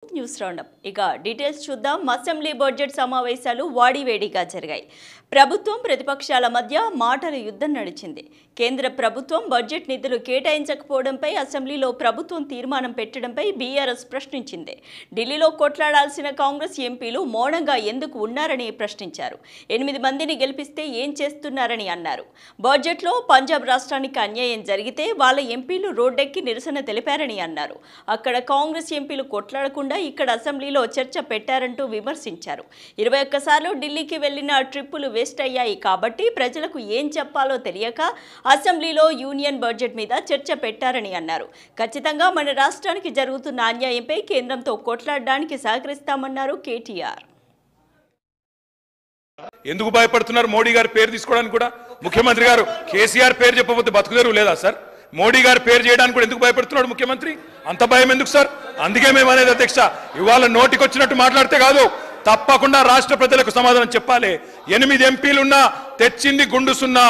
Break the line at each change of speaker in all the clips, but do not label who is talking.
News round up ఇక details చూద్దాం. Assembly budget సమావేశాలు వాడివేడిగా జరిగాయి. ప్రభుత్వం ప్రతిపక్షాల మధ్య మాటల యుద్ధం నడిచింది. కేంద్ర ప్రభుత్వం బడ్జెట్ నిధులు కేటాయించకపోవడంపై అసెంబ్లీలో ప్రభుత్వం తీర్మానం పెట్టడంపై బీఆర్ఎస్ ప్రశ్నించింది. ఢిల్లీలో కొట్లాడాల్సిన కాంగ్రెస్ ఎంపీలు మౌనంగా ఎందుకు ఉన్నారని ప్రశ్నించారు. 8 మందిని గెలిపిస్తే ఏం చేస్తున్నారని అన్నారు. బడ్జెట్లో పంజాబ్ రాష్ట్రానికి అన్యాయం జరిగితే వాళ్ళ ఎంపీలు రోడ్డెక్కి నిరసన తెలిపారని అన్నారు. అక్కడ కాంగ్రెస్ ఎంపీలు కొట్లాడకుండా ఇక్కడ అసెంబ్లీలో చర్చ పెట్టారంటూ విమర్శించారు. 21 సార్లు ఢిల్లీకి వెళ్లిన ట్రిప్పులు వేస్ట్ అయ్యాయి కాబట్టి ప్రజలకు ఏం చెప్పాలో తెలియక అసెంబ్లీలో యూనియన్ బడ్జెట్ మీద చర్చ పెట్టారని అన్నారు. ఖచ్చితంగా మన రాష్ట్రానికి జరుగుతున్న అన్యాయంపై కేంద్రంతో కొట్లాడడానికి సహకరిస్తామన్నారు కేటీఆర్.
ఎందుకు భయపడుతున్నారు? మోడీ గారి పేరు తీసుకోవడానికి కూడా ముఖ్యమంత్రి గారు కేసీఆర్ పేరు చెప్పకపోతే బతుకుదేరు లేదా సార్? మోడీ గారి పేరు చేయడానికి కూడా ఎందుకు భయపడుతున్నాడు ముఖ్యమంత్రి? అంత భయం ఎందుకు సార్? అందుకే మేము అనేది అధ్యక్ష, ఇవాళ నోటికొచ్చినట్టు మాట్లాడితే కాదు, తప్పకుండా రాష్ట్ర ప్రజలకు సమాధానం చెప్పాలి. 8 ఎంపీలున్నా తెచ్చింది గుండు సున్నా,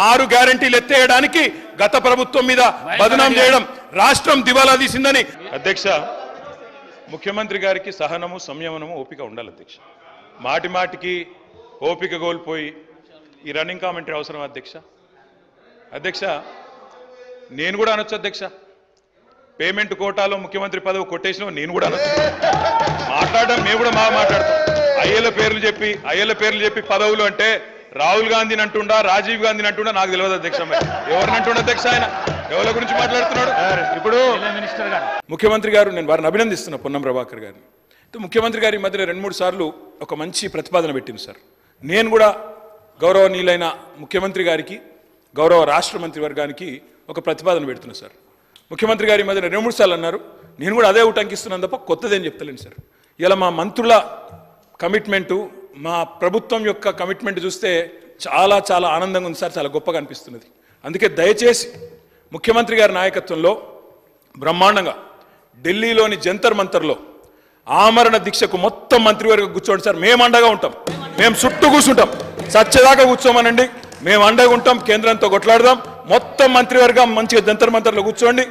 6 గ్యారంటీలు ఎత్తేయడానికి గత ప్రభుత్వం మీద బదనాం చేయడం రాష్ట్రం దివాలా తీసిందని. అధ్యక్ష, ముఖ్యమంత్రి గారికి సహనము సంయమనము ఓపిక ఉండాలి అధ్యక్ష. మాటి మాటికి ఓపిక కోల్పోయి ఈ రన్నింగ్ కామెంటరీ అవసరం అధ్యక్ష. అధ్యక్ష, నేను కూడా అనొచ్చు అధ్యక్ష, పేమెంట్ కోటాలో ముఖ్యమంత్రి పదవి కొట్టేసిన నేను కూడా అనొచ్చు. మాట్లాడడం మేము కూడా మాట్లాడతాం. అయ్యల పేర్లు చెప్పి పదవులు అంటే రాహుల్ గాంధీని అంటుండా, రాజీవ్ గాంధీని అంటుండా నాకు తెలియదు అధ్యక్ష. ఎవరిని అంటుండ అధ్యక్ష? ఆయన ఎవరి గురించి మాట్లాడుతున్నాడు? ఇప్పుడు ముఖ్యమంత్రి గారు, నేను వారిని అభినందిస్తున్నా, పొన్నం ప్రభాకర్ గారిని. ముఖ్యమంత్రి గారి మధ్యలో 2-3 సార్లు ఒక మంచి ప్రతిపాదన పెట్టింది సార్. నేను కూడా గౌరవనీయులైన ముఖ్యమంత్రి గారికి, గౌరవ రాష్ట్ర మంత్రి వర్గానికి ఒక ప్రతిపాదన పెడుతున్నా సార్. ముఖ్యమంత్రి గారి మధ్యలో 2-3 సార్లు అన్నారు, నేను కూడా అదే ఉటంకిస్తున్నాను తప్ప కొత్తదేం చెప్తలేను సార్. ఇలా మా మంత్రుల కమిట్మెంటు, మా ప్రభుత్వం యొక్క కమిట్మెంట్ చూస్తే చాలా చాలా ఆనందంగా ఉంది సార్, చాలా గొప్పగా అనిపిస్తున్నది. అందుకే దయచేసి ముఖ్యమంత్రి గారి నాయకత్వంలో బ్రహ్మాండంగా ఢిల్లీలోని జంతర్ మంతర్లో ఆమరణ దీక్షకు మొత్తం మంత్రివర్గం కూర్చోండి సార్. మేము అండగా ఉంటాం, మేము చుట్టూ కూర్చుంటాం, చచ్చేదాకా కూర్చోమనండి, మేము అండగా ఉంటాం. కేంద్రంతో కొట్లాడదాం, మొత్తం మంత్రివర్గం మంచిగా జంతర్ మంతర్లో కూర్చోండి.